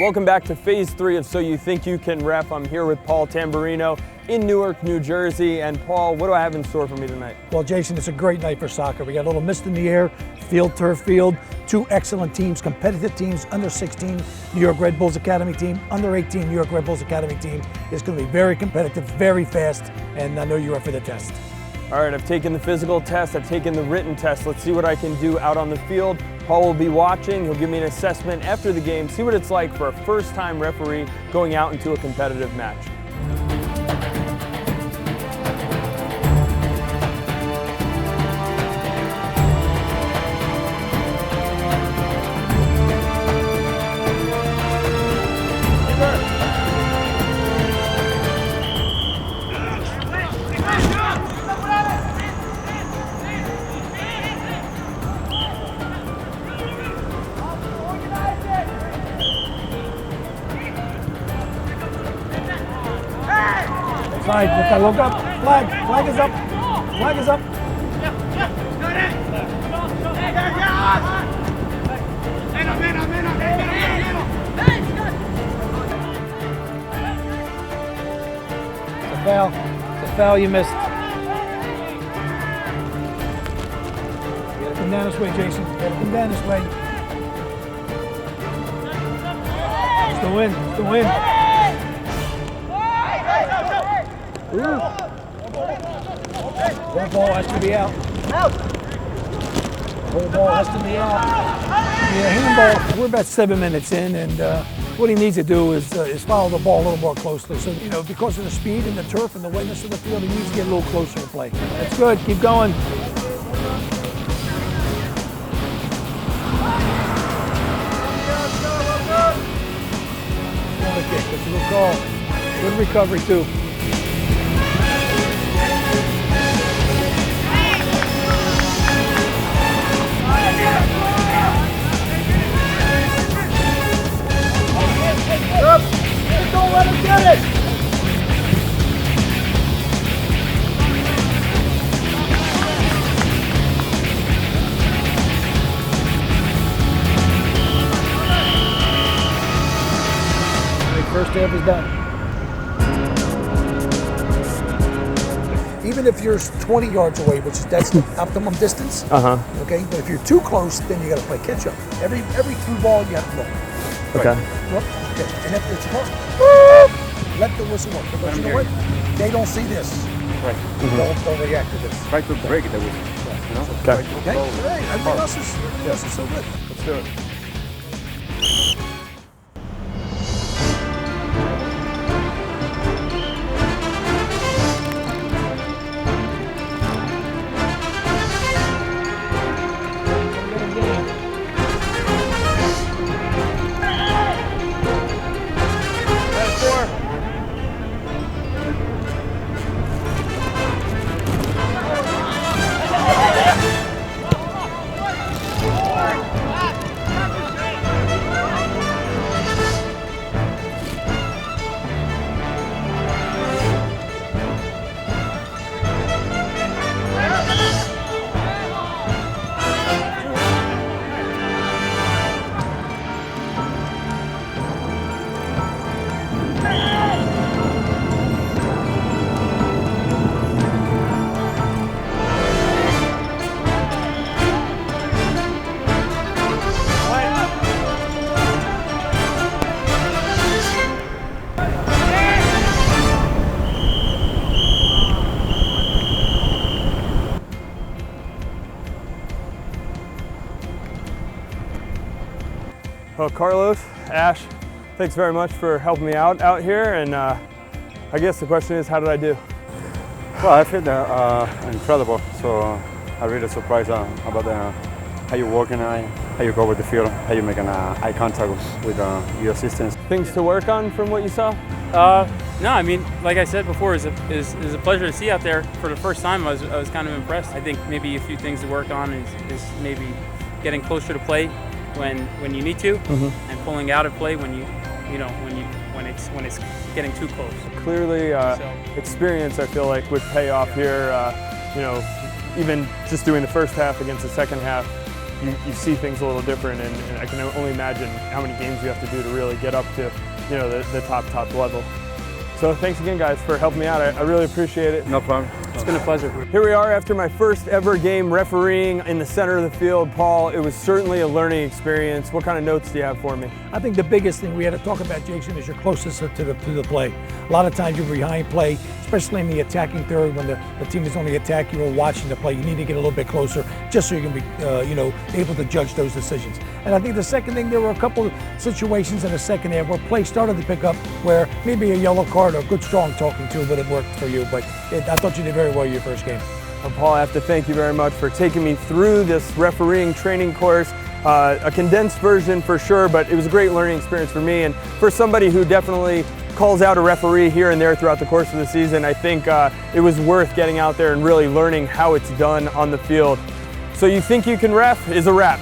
Welcome back to Phase 3 of So You Think You Can Ref. I'm here with Paul Tamberino in Newark, New Jersey. And Paul, what do I have in store for me tonight? Well, Jason, it's a great night for soccer. We got a little mist in the air, field, turf field, two excellent teams, competitive teams, under 16 New York Red Bulls Academy team, under 18 New York Red Bulls Academy team. It's going to be very competitive, very fast, and I know you're up for the test. All right, I've taken the physical test, I've taken the written test. Let's see what I can do out on the field. Paul will be watching, he'll give me an assessment after the game, see what it's like for a first-time referee going out into a competitive match. Side, look up, flag is up, flag is up. It's a foul you missed. Get it come down this way, Jason, get it come down this way. Still in. Ooh. Whole ball has to be out. Whole ball has to be out. Yeah, handball. We're about 7 minutes in, and what he needs to do is follow the ball a little more closely. So, you know, because of the speed and the turf and the wetness of the field, he needs to get a little closer to play. That's good. Keep going. Corner kick. That's a good call. Good recovery too. Don't let him get it! First half is done. Even if you're 20 yards away, which that's the optimum distance, okay? But if you're too close, then you got to play catch up. Every through ball, you have to look. Okay. Right. Look. Okay. And if it's close, let the whistle work. Because you know what? They don't see this. Right. They'll react to this. Try to break the whistle. You know? Okay. Okay. Hey, everything else is so good. Let's do it. Well, Carlos, Ash, thanks very much for helping me out here. And I guess the question is, how did I do? Well, I feel incredible. So I'm really surprised about how you work and how you go with the field, how you make an eye contact with your assistants. Things to work on from what you saw? No, I mean, like I said before, it's a pleasure to see out there. For the first time, I was kind of impressed. I think maybe a few things to work on is maybe getting closer to play when you need to, and pulling out of play when when it's getting too close. Clearly, experience I feel like would pay off here. You know, even just doing the first half against the second half, you see things a little different, and I can only imagine how many games you have to do to really get up to, you know, the top level. So thanks again, guys, for helping me out. I really appreciate it. No problem. It's been a pleasure. Here we are after my first ever game refereeing in the center of the field. Paul, it was certainly a learning experience. What kind of notes do you have for me? I think the biggest thing we had to talk about, Jason, is you're closest to the play. A lot of times you're behind play, especially in the attacking third when the team is on the attack, you're watching the play. You need to get a little bit closer just so you can be able to judge those decisions. And I think the second thing, there were a couple of situations in the second half where play started to pick up where maybe a yellow card or a good strong talking to would have worked for you. But I thought you did very well your first game. Well, Paul, I have to thank you very much for taking me through this refereeing training course. A condensed version for sure, but it was a great learning experience for me. And for somebody who definitely calls out a referee here and there throughout the course of the season, I think it was worth getting out there and really learning how it's done on the field. So You Think You Can Ref is a wrap.